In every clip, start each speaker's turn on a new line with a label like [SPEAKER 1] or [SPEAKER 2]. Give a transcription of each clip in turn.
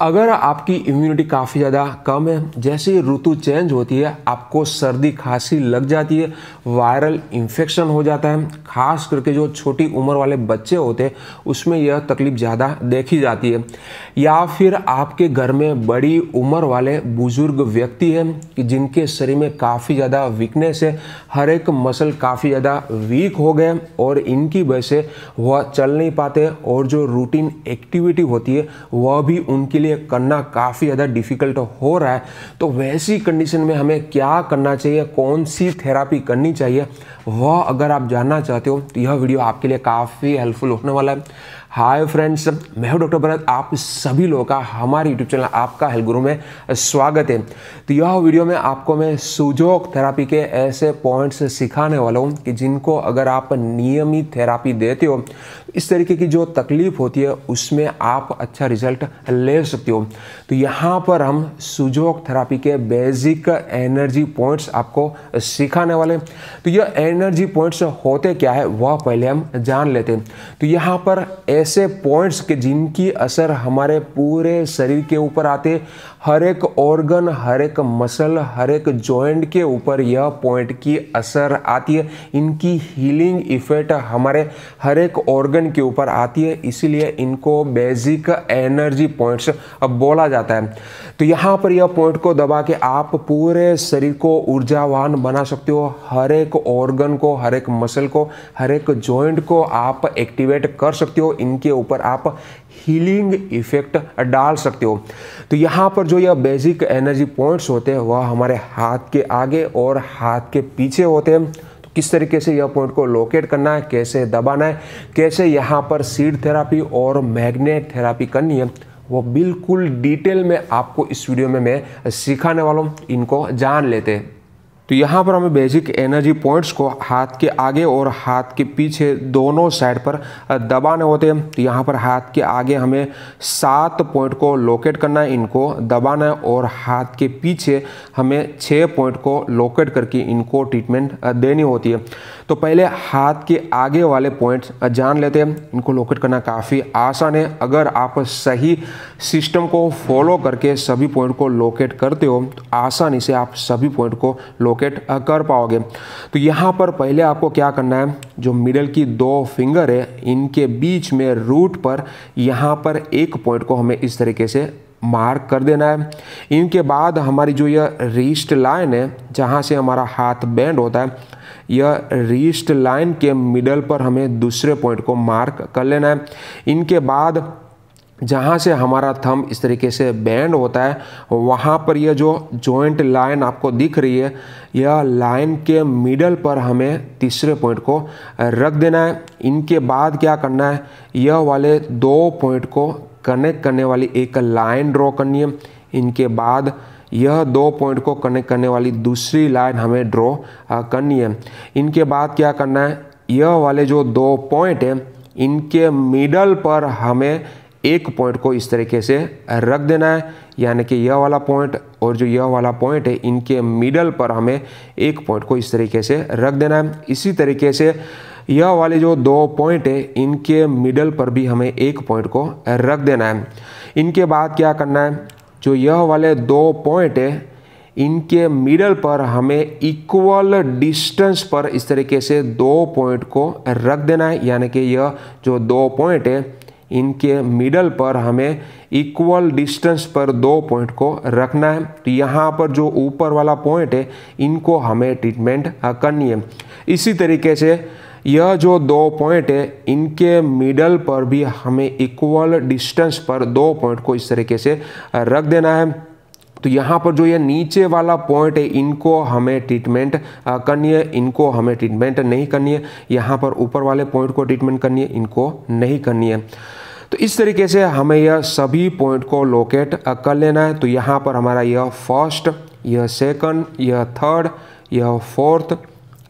[SPEAKER 1] अगर आपकी इम्यूनिटी काफ़ी ज़्यादा कम है, जैसे ही ऋतु चेंज होती है आपको सर्दी खांसी लग जाती है, वायरल इन्फेक्शन हो जाता है, खास करके जो छोटी उम्र वाले बच्चे होते हैं उसमें यह तकलीफ ज़्यादा देखी जाती है। या फिर आपके घर में बड़ी उम्र वाले बुजुर्ग व्यक्ति हैं कि जिनके शरीर में काफ़ी ज़्यादा वीकनेस है, हर एक मसल काफ़ी ज़्यादा वीक हो गए और इनकी वजह से वह चल नहीं पाते और जो रूटीन एक्टिविटी होती है वह भी उनके लिए करना काफ़ी ज़्यादा डिफ़िकल्ट हो रहा है। तो वैसी कंडीशन में हमें क्या करना चाहिए, कौन सी थेरापी करनी चाहिए, वह अगर आप जानना चाहते हो तो यह वीडियो आपके लिए काफ़ी हेल्पफुल होने वाला है। हाय फ्रेंड्स, मैं हूं डॉक्टर भरत, आप सभी लोगों का हमारे यूट्यूब चैनल आपका हेल्थ गुरु में स्वागत है। तो यह वीडियो में आपको मैं सुजोग थेरापी के ऐसे पॉइंट्स सिखाने वाला हूं कि जिनको अगर आप नियमित थेरापी देते हो इस तरीके की जो तकलीफ होती है उसमें आप अच्छा रिजल्ट ले सकते हो। तो यहाँ पर हम सुजोग थेरापी के बेसिक एनर्जी पॉइंट्स आपको सिखाने वाले हैं। तो यह एनर्जी पॉइंट्स होते क्या है वह पहले हम जान लेते हैं। तो यहाँ पर ऐसे पॉइंट्स के जिनकी असर हमारे पूरे शरीर के ऊपर आते, हर एक ऑर्गन, हर एक मसल, हर एक जॉइंट के ऊपर यह पॉइंट की असर आती है। इनकी हीलिंग इफेक्ट हमारे हर एक ऑर्गन के ऊपर आती है, इसीलिए इनको बेसिक एनर्जी पॉइंट्स बोला जाता है। तो यहाँ पर यह पॉइंट को दबा के आप पूरे शरीर को ऊर्जावान बना सकते हो। हर एक ऑर्गन को, हर एक मसल को, हर एक जॉइंट को आप एक्टिवेट कर सकते हो। इनके ऊपर आप हीलिंग इफेक्ट डाल सकते हो। तो यहाँ पर जो यह बेसिक एनर्जी पॉइंट्स होते हैं वह हमारे हाथ के आगे और हाथ के पीछे होते हैं। तो किस तरीके से यह पॉइंट को लोकेट करना है, कैसे दबाना है, कैसे यहाँ पर सीड थेरापी और मैग्नेट थेरापी करनी है, वो बिल्कुल डिटेल में आपको इस वीडियो में मैं सिखाने वाला हूँ। इनको जान लेते हैं। तो यहाँ पर हमें बेसिक एनर्जी पॉइंट्स को हाथ के आगे और हाथ के पीछे दोनों साइड पर दबाने होते हैं। तो यहाँ पर हाथ के आगे हमें 7 पॉइंट को लोकेट करना है, इनको दबाना है, और हाथ के पीछे हमें 6 पॉइंट को लोकेट करके इनको ट्रीटमेंट देनी होती है। तो पहले हाथ के आगे वाले पॉइंट्स जान लेते हैं। इनको लोकेट करना काफ़ी आसान है। अगर आप सही सिस्टम को फॉलो करके सभी पॉइंट को लोकेट करते हो तो आसानी से आप सभी पॉइंट को लोकेट कर पाओगे। तो यहाँ पर पहले आपको क्या करना है, जो मिडल की 2 फिंगर है इनके बीच में रूट पर यहाँ पर एक पॉइंट को हमें इस तरीके से मार्क कर देना है। इनके बाद हमारी जो यह रिस्ट लाइन है जहाँ से हमारा हाथ बेंड होता है, यह रिस्ट लाइन के मिडल पर हमें दूसरे पॉइंट को मार्क कर लेना है। इनके बाद जहाँ से हमारा थंब इस तरीके से बैंड होता है वहाँ पर यह जो जॉइंट लाइन आपको दिख रही है, यह लाइन के मिडल पर हमें तीसरे पॉइंट को रख देना है। इनके बाद क्या करना है, यह वाले 2 पॉइंट को कनेक्ट करने वाली एक लाइन ड्रॉ करनी है। इनके बाद यह 2 पॉइंट को कनेक्ट करने वाली दूसरी लाइन हमें ड्रॉ करनी है। इनके बाद क्या करना है, यह वाले जो 2 पॉइंट हैं इनके मिडल पर हमें एक पॉइंट को इस तरीके से रख देना है, यानी कि यह वाला पॉइंट और जो यह वाला पॉइंट है इनके मिडल पर हमें एक पॉइंट को इस तरीके से रख देना है। इसी तरीके से यह वाले जो 2 पॉइंट है इनके मिडल पर भी हमें एक पॉइंट को रख देना है। इनके बाद क्या करना है, जो यह वाले 2 पॉइंट है इनके मिडल पर हमें इक्वल डिस्टेंस पर इस तरीके से 2 पॉइंट को रख देना है, यानी कि यह जो 2 पॉइंट है इनके मिडल पर हमें इक्वल डिस्टेंस पर 2 पॉइंट को रखना है। तो यहाँ पर जो ऊपर वाला पॉइंट है इनको हमें ट्रीटमेंट करनी है। इसी तरीके से यह जो 2 पॉइंट है इनके मिडल पर भी हमें इक्वल डिस्टेंस पर 2 पॉइंट को इस तरीके से रख देना है। तो यहाँ पर जो ये नीचे वाला पॉइंट है इनको हमें ट्रीटमेंट करनी है, इनको हमें ट्रीटमेंट नहीं करनी है। यहाँ पर ऊपर वाले पॉइंट को ट्रीटमेंट करनी है, इनको नहीं करनी है। तो इस तरीके से हमें यह सभी पॉइंट को लोकेट कर लेना है। तो यहाँ पर हमारा यह फर्स्ट, यह सेकंड, यह थर्ड, यह फोर्थ,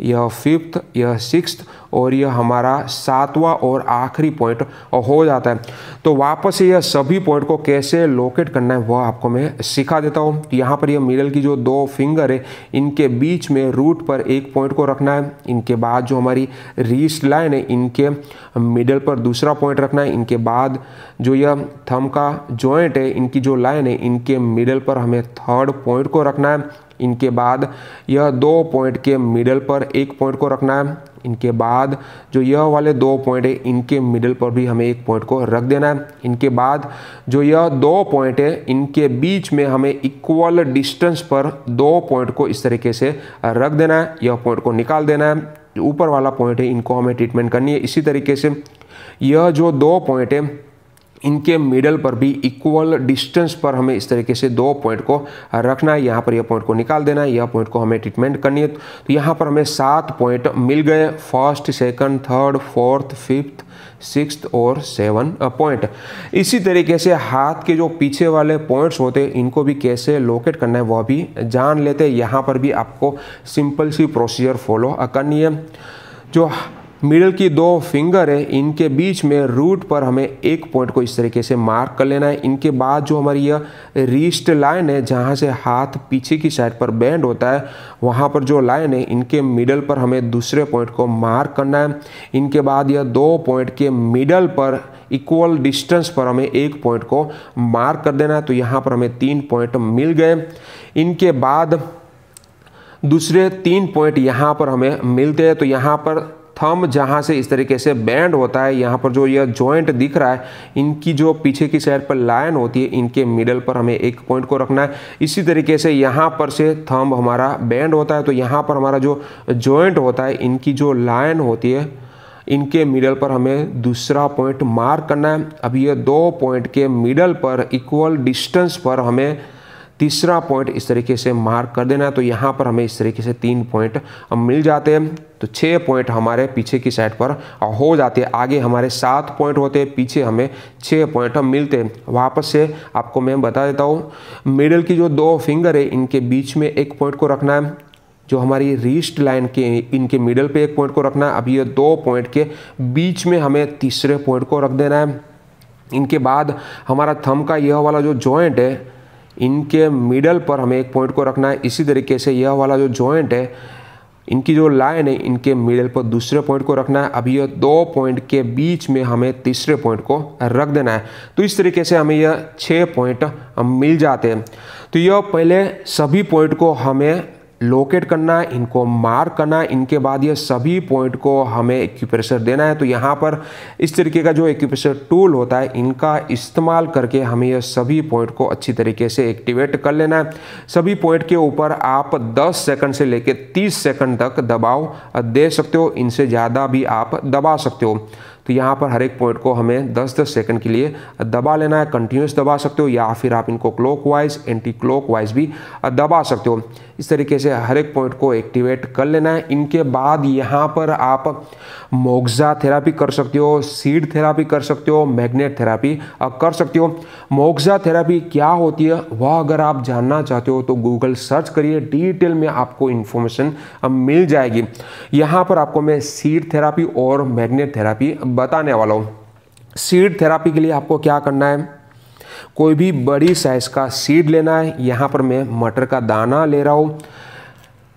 [SPEAKER 1] यह फिफ्थ, यह सिक्स्थ और यह हमारा 7वां और आखिरी पॉइंट हो जाता है। तो वापस से यह सभी पॉइंट को कैसे लोकेट करना है वह आपको मैं सिखा देता हूँ। यहाँ पर यह मिडल की जो 2 फिंगर है इनके बीच में रूट पर एक पॉइंट को रखना है। इनके बाद जो हमारी रिस्ट लाइन है इनके मिडल पर दूसरा पॉइंट रखना है। इनके बाद जो यह थंब का जॉइंट है इनकी जो लाइन है इनके मिडल पर हमें थर्ड पॉइंट को रखना है। इनके बाद यह 2 पॉइंट के मिडल पर एक पॉइंट को रखना है। इनके बाद जो यह वाले 2 पॉइंट है इनके मिडल पर भी हमें एक पॉइंट को रख देना है। इनके बाद जो यह 2 पॉइंट है इनके बीच में हमें इक्वल डिस्टेंस पर 2 पॉइंट को इस तरीके से रख देना है। यह पॉइंट को निकाल देना है। जो ऊपर वाला पॉइंट है इनको हमें ट्रीटमेंट करनी है। इसी तरीके से यह जो 2 पॉइंट है इनके मिडल पर भी इक्वल डिस्टेंस पर हमें इस तरीके से 2 पॉइंट को रखना है। यहाँ पर यह पॉइंट को निकाल देना है। यह पॉइंट को हमें ट्रीटमेंट करनी है। तो यहाँ पर हमें 7 पॉइंट मिल गए, first, second, third, fourth, fifth, 6th और 7 पॉइंट। इसी तरीके से हाथ के जो पीछे वाले पॉइंट्स होते हैं इनको भी कैसे लोकेट करना है वह भी जान लेते हैं। यहाँ पर भी आपको सिंपल सी प्रोसीजर फॉलो करनी है। जो मिडल की 2 फिंगर है इनके बीच में रूट पर हमें एक पॉइंट को इस तरीके से मार्क कर लेना है। इनके बाद जो हमारी यह रिस्ट लाइन है जहाँ से हाथ पीछे की साइड पर बेंड होता है वहाँ पर जो लाइन है इनके मिडल पर हमें दूसरे पॉइंट को मार्क करना है। इनके बाद यह 2 पॉइंट के मिडल पर इक्वल डिस्टेंस पर हमें एक पॉइंट को मार्क कर देना है। तो यहाँ पर हमें 3 पॉइंट मिल गए। इनके बाद दूसरे 3 पॉइंट यहाँ पर हमें मिलते हैं। तो यहाँ पर थंब जहाँ से इस तरीके से बैंड होता है यहाँ पर जो यह जॉइंट दिख रहा है इनकी जो पीछे की साइड पर लाइन होती है इनके मिडल पर हमें एक पॉइंट को रखना है। इसी तरीके से यहाँ पर से थंब हमारा बैंड होता है तो यहाँ पर हमारा जो जॉइंट होता है इनकी जो लाइन होती है इनके मिडल पर हमें दूसरा पॉइंट मार्क करना है। अब ये 2 पॉइंट के मिडल पर इक्वल डिस्टेंस पर हमें तीसरा पॉइंट इस तरीके से मार्क कर देना है। तो यहाँ पर हमें इस तरीके से 3 पॉइंट मिल जाते हैं। तो 6 पॉइंट हमारे पीछे की साइड पर हो जाते हैं। आगे हमारे 7 पॉइंट होते हैं, पीछे हमें 6 पॉइंट मिलते हैं। वापस से आपको मैं बता देता हूँ, मिडल की जो 2 फिंगर है इनके बीच में एक पॉइंट को रखना है। जो हमारी रिस्ट लाइन के इनके मिडल पे एक पॉइंट को रखना है। अब ये 2 पॉइंट के बीच में हमें तीसरे पॉइंट को रख देना है। इनके बाद हमारा थंब का यह वाला जो जॉइंट है इनके मिडल पर हमें एक पॉइंट को रखना है। इसी तरीके से यह वाला जो जॉइंट है इनकी जो लाइन है इनके मिडल पर दूसरे पॉइंट को रखना है। अब ये 2 पॉइंट के बीच में हमें तीसरे पॉइंट को रख देना है। तो इस तरीके से हमें यह 6 पॉइंट मिल जाते हैं। तो यह पहले सभी पॉइंट को हमें लोकेट करना है, इनको मार्क करना है। इनके बाद ये सभी पॉइंट को हमें एक्यूप्रेशर देना है। तो यहाँ पर इस तरीके का जो एक्यूप्रेशर टूल होता है इनका इस्तेमाल करके हमें ये सभी पॉइंट को अच्छी तरीके से एक्टिवेट कर लेना है। सभी पॉइंट के ऊपर आप 10 सेकंड से लेकर 30 सेकंड तक दबाव दे सकते हो। इनसे ज़्यादा भी आप दबा सकते हो। तो यहाँ पर हर एक पॉइंट को हमें 10-10 सेकंड के लिए दबा लेना है। कंटिन्यूस दबा सकते हो या फिर आप इनको क्लॉकवाइज एंटी क्लॉकवाइज भी दबा सकते हो। इस तरीके से हर एक पॉइंट को एक्टिवेट कर लेना है। इनके बाद यहाँ पर आप मोक्सा थेरापी कर सकते हो, सीड थेरापी कर सकते हो, मैग्नेट थेरापी कर सकते हो। मोक्सा थेरापी क्या होती है वह अगर आप जानना चाहते हो तो गूगल सर्च करिए, डिटेल में आपको इन्फॉर्मेशन मिल जाएगी। यहाँ पर आपको मैं सीड थेरापी और मैग्नेट थेरापी बताने वाला हूँ। सीड थेरापी के लिए आपको क्या करना है, कोई भी बड़ी साइज का सीड लेना है। यहाँ पर मैं मटर का दाना ले रहा हूँ।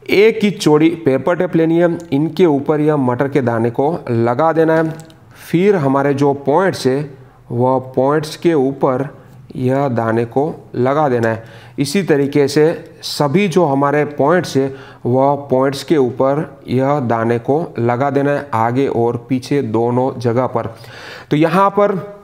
[SPEAKER 1] एक ही चौड़ी पेपर टेप लेनी है, इनके ऊपर यह मटर के दाने को लगा देना है। फिर हमारे जो पॉइंट्स है वह पॉइंट्स के ऊपर यह दाने को लगा देना है। इसी तरीके से सभी जो हमारे पॉइंट्स है वह पॉइंट्स के ऊपर यह दाने को लगा देना है, आगे और पीछे दोनों जगह पर। तो यहाँ पर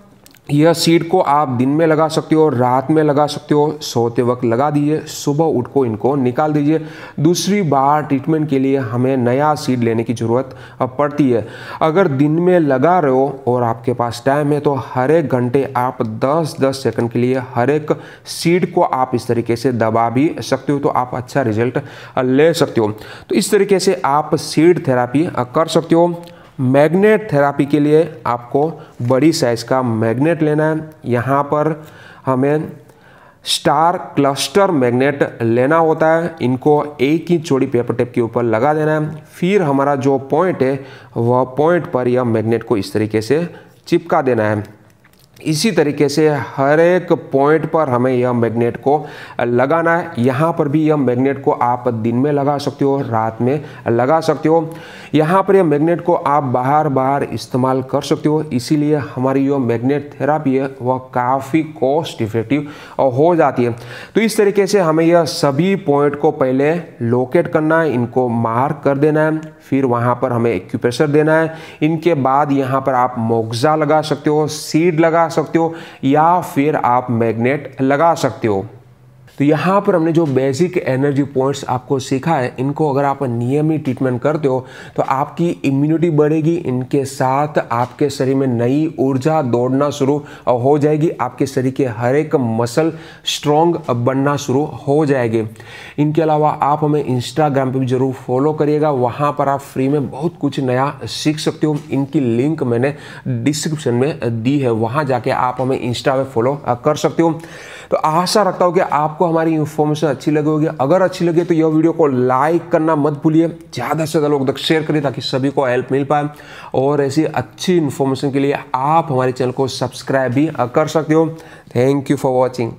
[SPEAKER 1] यह सीड को आप दिन में लगा सकते हो, रात में लगा सकते हो, सोते वक्त लगा दीजिए, सुबह उठ को इनको निकाल दीजिए। दूसरी बार ट्रीटमेंट के लिए हमें नया सीड लेने की ज़रूरत पड़ती है। अगर दिन में लगा रहे हो और आपके पास टाइम है तो हर एक घंटे आप 10-10 सेकंड के लिए हर एक सीड को आप इस तरीके से दबा भी सकते हो, तो आप अच्छा रिजल्ट ले सकते हो। तो इस तरीके से आप सीड थेरापी कर सकते हो। मैग्नेट थेरापी के लिए आपको बड़ी साइज़ का मैग्नेट लेना है। यहाँ पर हमें स्टार क्लस्टर मैग्नेट लेना होता है। इनको एक ही चौड़ी पेपर टेप के ऊपर लगा देना है। फिर हमारा जो पॉइंट है वह पॉइंट पर यह मैग्नेट को इस तरीके से चिपका देना है। इसी तरीके से हर एक पॉइंट पर हमें यह मैग्नेट को लगाना है। यहाँ पर भी यह मैग्नेट को आप दिन में लगा सकते हो, रात में लगा सकते हो। यहाँ पर यह मैग्नेट को आप बाहर इस्तेमाल कर सकते हो। इसीलिए हमारी जो मैग्नेट थेरापी है वह काफ़ी कॉस्ट इफेक्टिव हो जाती है। तो इस तरीके से हमें यह सभी पॉइंट को पहले लोकेट करना है, इनको मार्क कर देना है, फिर वहाँ पर हमें एक्यूप्रेशर देना है। इनके बाद यहाँ पर आप मोक्सा लगा सकते हो, सीड लगा सकते हो या फिर आप मैग्नेट लगा सकते हो। तो यहाँ पर हमने जो बेसिक एनर्जी पॉइंट्स आपको सीखा है, इनको अगर आप नियमित ट्रीटमेंट करते हो तो आपकी इम्यूनिटी बढ़ेगी। इनके साथ आपके शरीर में नई ऊर्जा दौड़ना शुरू हो जाएगी। आपके शरीर के हर एक मसल स्ट्रॉन्ग बनना शुरू हो जाएगी। इनके अलावा आप हमें इंस्टाग्राम पे भी जरूर फॉलो करिएगा। वहाँ पर आप फ्री में बहुत कुछ नया सीख सकते हो। इनकी लिंक मैंने डिस्क्रिप्शन में दी है, वहाँ जाके आप हमें इंस्टा पे फॉलो कर सकते हो। तो आशा रखता हूँ कि आपको हमारी इन्फॉर्मेशन अच्छी लगी होगी। अगर अच्छी लगे तो यह वीडियो को लाइक करना मत भूलिए, ज़्यादा से ज़्यादा लोग तक शेयर करिए ताकि सभी को हेल्प मिल पाए। और ऐसी अच्छी इन्फॉर्मेशन के लिए आप हमारे चैनल को सब्सक्राइब भी कर सकते हो। Thank you for watching.